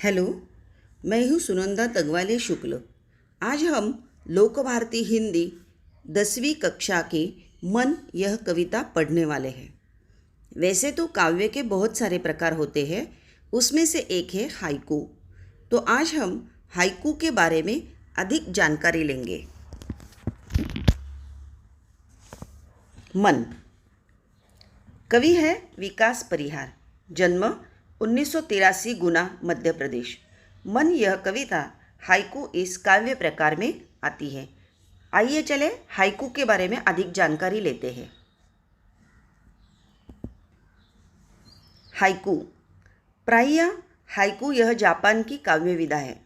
Hello, मैं हूँ सुनंदा तगवाले शुक्ल। आज हम लोकभारती हिंदी 10वीं कक्षा की मन यह कविता पढ़ने वाले हैं। वैसे तो काव्य के बहुत सारे प्रकार होते हैं, उसमें से एक है हाइकू। तो आज हम हाइकू के बारे में अधिक जानकारी लेंगे। मन कवि है विकास परिहार, जन्म 1983 गुना मध्य प्रदेश। मन यह कविता हाइकू इस काव्य प्रकार में आती है। आइए चले हाइकू के बारे में अधिक जानकारी लेते हैं। हाइकू प्रायः हाइकू यह जापान की काव्य विधा है।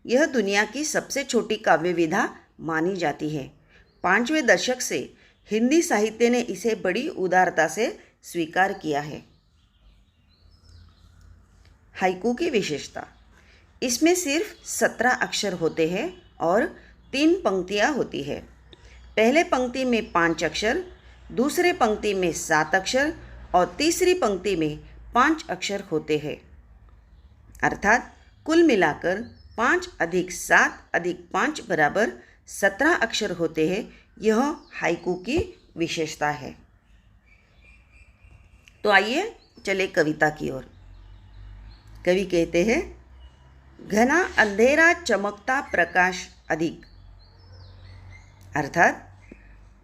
यह दुनिया की सबसे छोटी काव्य विधा मानी जाती है। 5वें दशक से हिंदी साहित्य ने इसे बड़ी उदारता से स्वीकार किया है। हाइकू की विशेषता, इसमें सिर्फ 17 अक्षर होते हैं और 3 पंक्तियाँ होती है। पहले पंक्ति में 5 अक्षर, दूसरे पंक्ति में 7 अक्षर और तीसरी पंक्ति में 5 अक्षर होते हैं। अर्थात कुल मिलाकर 5 + 7 + 5 बराबर 17 अक्षर होते हैं। यह हाइकू की विशेषता है। तो आइए चले कविता की ओर। कवि कहते हैं, घना अंधेरा चमकता प्रकाश अधिक। अर्थात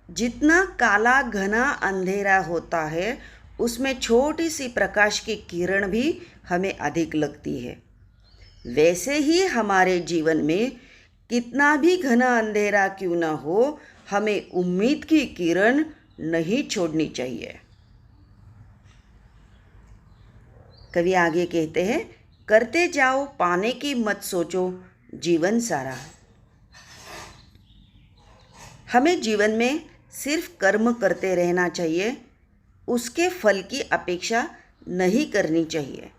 जितना काला घना अंधेरा होता है, उसमें छोटी सी प्रकाश की किरण भी हमें अधिक लगती है। वैसे ही हमारे जीवन में कितना भी घना अंधेरा क्यों न हो, हमें उम्मीद की किरण नहीं छोड़नी चाहिए। कवि आगे कहते हैं, करते जाओ पाने की मत सोचो जीवन सारा। हमें जीवन में सिर्फ कर्म करते रहना चाहिए, उसके फल की अपेक्षा नहीं करनी चाहिए।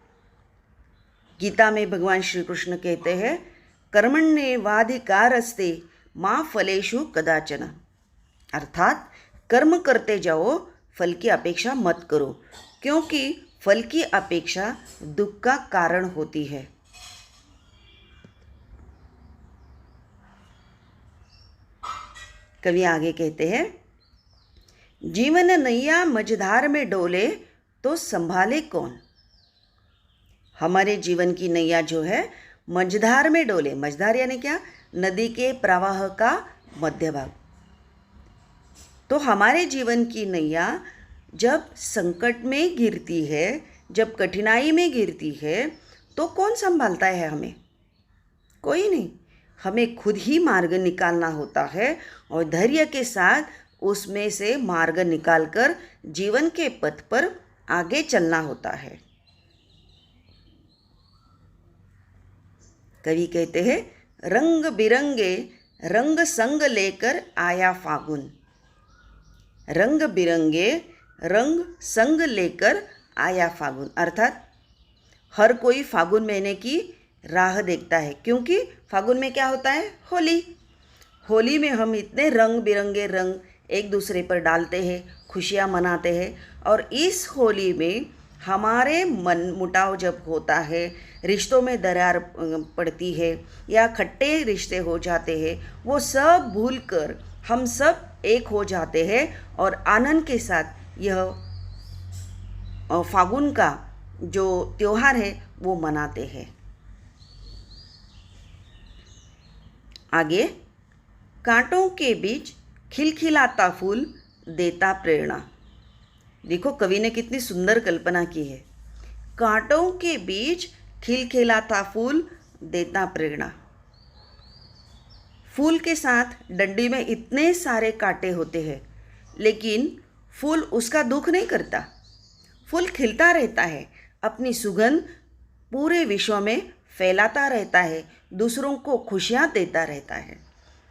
गीता में भगवान श्री कृष्ण कहते हैं, कर्मण्येवाधिकारस्ते मा फलेषु कदाचन। अर्थात कर्म करते जाओ, फल की अपेक्षा मत करो, क्योंकि फल की अपेक्षा दुख का कारण होती है। कवि आगे कहते हैं, जीवन नैया मझधार में डोले तो संभाले कौन। हमारे जीवन की नैया जो है मझधार में डोले। मझधार यानी क्या? नदी के प्रवाह का मध्य भाग। तो हमारे जीवन की नैया जब संकट में गिरती है, जब कठिनाई में गिरती है, तो कौन संभालता है हमें? कोई नहीं। हमें खुद ही मार्ग निकालना होता है और धैर्य के साथ उसमें से मार्ग निकालकर जीवन के पथ पर आगे चलना होता है। कवि कहते हैं, रंग बिरंगे रंग संग लेकर आया फागुन। रंग बिरंगे रंग संग लेकर आया फागुन। अर्थात हर कोई फागुन महीने की राह देखता है, क्योंकि फागुन में क्या होता है? होली। होली में हम इतने रंग बिरंगे रंग एक दूसरे पर डालते हैं, खुशियाँ मनाते हैं। और इस होली में हमारे मन मुटाव जब होता है, रिश्तों में दरार पड़ती है या खट्टे रिश्ते हो जाते हैं, वो सब भूलकर हम सब एक हो जाते हैं और आनंद के साथ यह फागुन का जो त्योहार है वो मनाते हैं। आगे, कांटों के बीच खिलखिलाता फूल देता प्रेरणा। देखो कवि ने कितनी सुंदर कल्पना की है। कांटों के बीच खिलखिलाता फूल देता प्रेरणा। फूल के साथ डंडी में इतने सारे कांटे होते हैं, लेकिन फूल उसका दुख नहीं करता। फूल खिलता रहता है, अपनी सुगंध पूरे विश्व में फैलाता रहता है, दूसरों को खुशियाँ देता रहता है।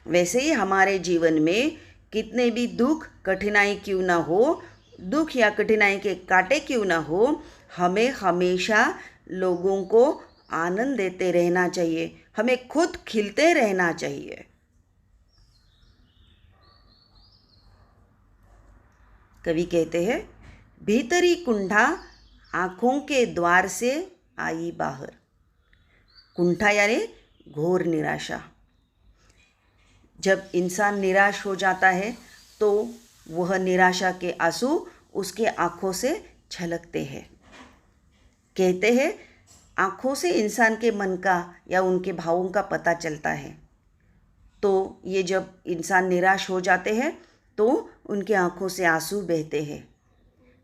वैसे ही हमारे जीवन में कितने भी दुख कठिनाई क्यों ना हो, दुख या कठिनाई के कांटे क्यों ना हो, हमें हमेशा लोगों को आनंद देते रहना चाहिए। हमें खुद खिलते रहना चाहिए। कवि कहते हैं, भीतरी कुंठा आँखों के द्वार से आई बाहर। कुंठा यानी घोर निराशा। जब इंसान निराश हो जाता है तो वह निराशा के आंसू उसके आँखों से छलकते हैं। कहते हैं आँखों से इंसान के मन का या उनके भावों का पता चलता है। तो ये जब इंसान निराश हो जाते हैं तो उनके आँखों से आंसू बहते हैं।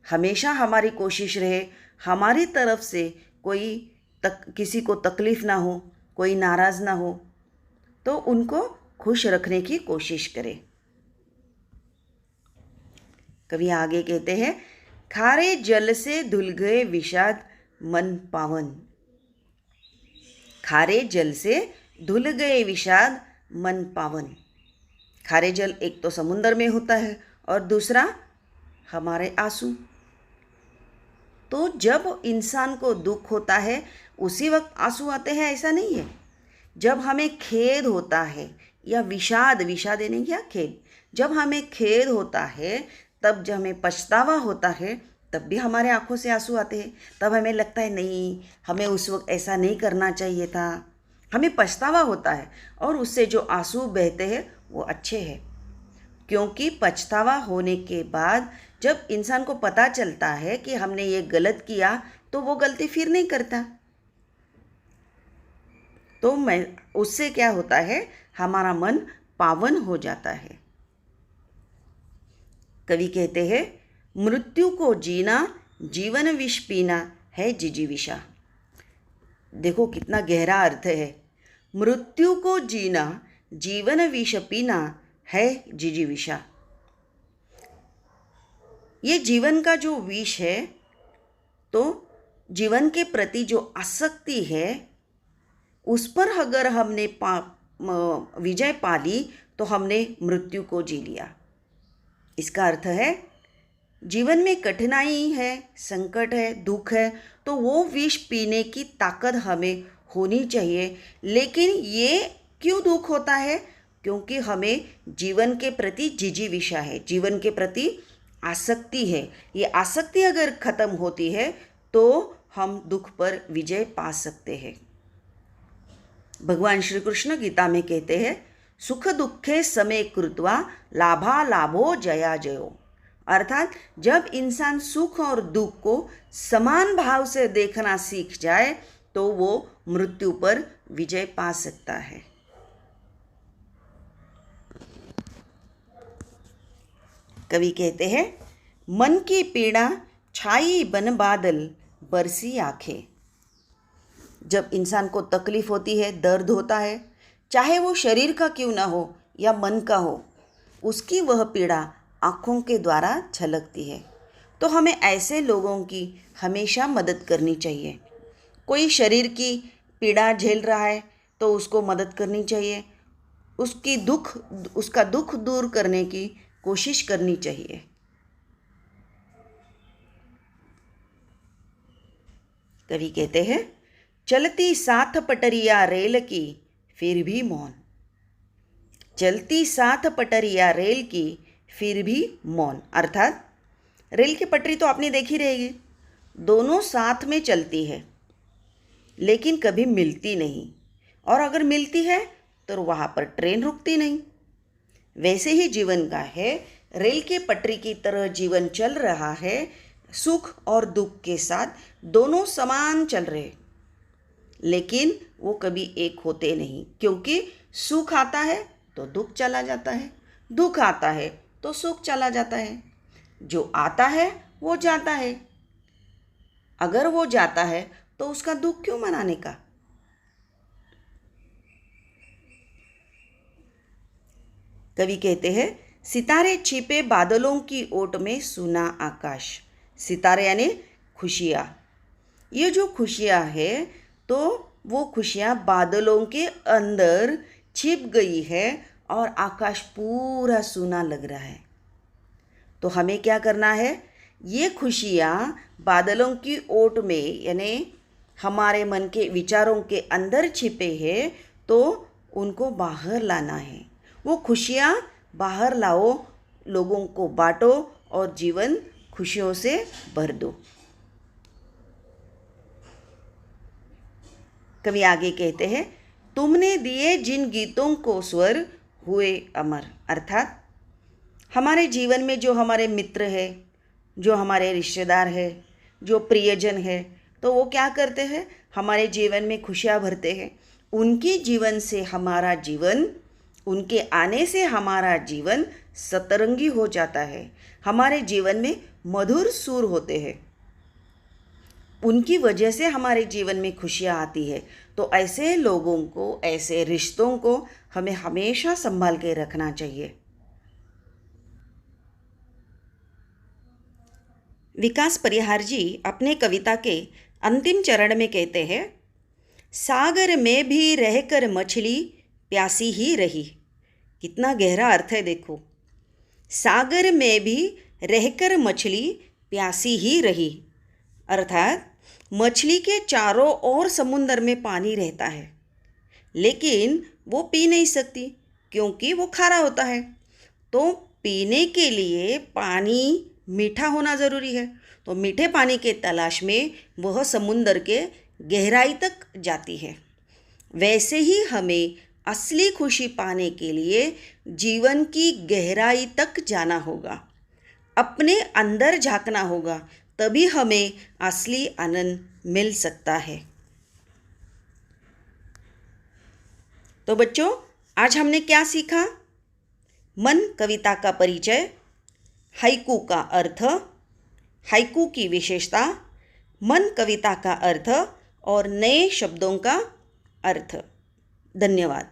हमेशा हमारी कोशिश रहे हमारी तरफ से किसी को तकलीफ़ ना हो, कोई नाराज़ ना हो, तो उनको खुश रखने की कोशिश करें। कवि आगे कहते हैं खारे जल से धुल गए विषाद मन पावन। खारे जल से धुल गए विषाद मन पावन। खारे जल एक तो समुद्र में होता है और दूसरा हमारे आंसू। तो जब इंसान को दुख होता है उसी वक्त आंसू आते हैं ऐसा नहीं है। जब हमें खेद होता है या विषाद यानी क्या खेद, जब हमें खेद होता है तब जब हमें पछतावा होता है तब भी हमारे आंखों से आंसू आते हैं। तब हमें लगता है नहीं हमें उस वक्त ऐसा नहीं करना चाहिए था, हमें पछतावा होता है और उससे जो आंसू बहते हैं वो अच्छे हैं। क्योंकि पछतावा होने के बाद जब इंसान को पता चलता है कि हमने ये गलत किया तो वो गलती फिर नहीं करता। तो उससे क्या होता है हमारा मन पावन हो जाता है। कवि कहते हैं मृत्यु को जीना जीवन विष पीना है जिजीविषा। देखो कितना गहरा अर्थ है। मृत्यु को जीना जीवन विष पीना है जिजीविषा। ये जीवन का जो विष है, तो जीवन के प्रति जो आसक्ति है उस पर अगर हमने विजय पा ली तो हमने मृत्यु को जी लिया। इसका अर्थ है जीवन में कठिनाई है, संकट है, दुख है, तो वो विष पीने की ताकत हमें होनी चाहिए। लेकिन ये क्यों दुख होता है? क्योंकि हमें जीवन के प्रति जिजीविषा है, जीवन के प्रति आसक्ति है। ये आसक्ति अगर खत्म होती है तो हम दुख पर विजय पा सकते हैं। भगवान श्री कृष्ण गीता में कहते हैं सुख दुखे समे कृत्वा लाभा लाभो जया जयो। अर्थात जब इंसान सुख और दुख को समान भाव से देखना सीख जाए तो वो मृत्यु पर विजय पा सकता है। कवि कहते हैं मन की पीड़ा छाई बन बादल बरसी आंखें। जब इंसान को तकलीफ होती है, दर्द होता है, चाहे वो शरीर का क्यों ना हो या मन का हो, उसकी वह पीड़ा आँखों के द्वारा झलकती है। तो हमें ऐसे लोगों की हमेशा मदद करनी चाहिए। कोई शरीर की पीड़ा झेल रहा है तो उसको मदद करनी चाहिए, उसका दुख दूर करने की कोशिश करनी चाहिए। कवि कहते हैं चलती साथ पटरिया रेल की फिर भी मौन। चलती साथ पटरिया रेल की फिर भी मौन। अर्थात रेल की पटरी तो आपने देखी रहेगी, दोनों साथ में चलती है लेकिन कभी मिलती नहीं, और अगर मिलती है तो वहाँ पर ट्रेन रुकती नहीं। वैसे ही जीवन का है, रेल की पटरी की तरह जीवन चल रहा है। सुख और दुख के साथ दोनों समान चल रहे, लेकिन वो कभी एक होते नहीं। क्योंकि सुख आता है तो दुख चला जाता है, दुख आता है तो सुख चला जाता है। जो आता है वो जाता है, अगर वो जाता है तो उसका दुख क्यों मनाने का। कवि कहते हैं सितारे छिपे बादलों की ओट में सुना आकाश। सितारे यानी खुशियाँ। ये जो खुशियाँ है तो वो खुशियाँ बादलों के अंदर छिप गई है और आकाश पूरा सूना लग रहा है। तो हमें क्या करना है, ये खुशियाँ बादलों की ओट में यानी हमारे मन के विचारों के अंदर छिपे हैं तो उनको बाहर लाना है। वो खुशियाँ बाहर लाओ, लोगों को बांटो और जीवन खुशियों से भर दो। कवि आगे कहते हैं, तुमने दिए जिन गीतों को स्वर हुए अमर। अर्थात हमारे जीवन में जो हमारे मित्र है, जो हमारे रिश्तेदार है, जो प्रियजन है, तो वो क्या करते हैं, हमारे जीवन में खुशियाँ भरते हैं। उनके जीवन से हमारा जीवन, उनके आने से हमारा जीवन सतरंगी हो जाता है, हमारे जीवन में मधुर सुर होते हैं, उनकी वजह से हमारे जीवन में खुशियाँ आती है। तो ऐसे लोगों को, ऐसे रिश्तों को हमें हमेशा संभाल के रखना चाहिए। विकास परिहार जी अपने कविता के अंतिम चरण में कहते हैं, सागर में भी रहकर मछली प्यासी ही रही। कितना गहरा अर्थ है देखो। सागर में भी रहकर मछली प्यासी ही रही, अर्थात मछली के चारों ओर समुंदर में पानी रहता है, लेकिन वो पी नहीं सकती क्योंकि वो खारा होता है। तो पीने के लिए पानी मीठा होना ज़रूरी है। तो मीठे पानी के तलाश में वह समुंदर के गहराई तक जाती है। वैसे ही हमें असली खुशी पाने के लिए जीवन की गहराई तक जाना होगा, अपने अंदर झांकना होगा, तभी हमें असली आनंद मिल सकता है। तो बच्चों, आज हमने क्या सीखा? मन कविता का परिचय, हाइकू का अर्थ, हाइकू की विशेषता, मन कविता का अर्थ और नए शब्दों का अर्थ। धन्यवाद।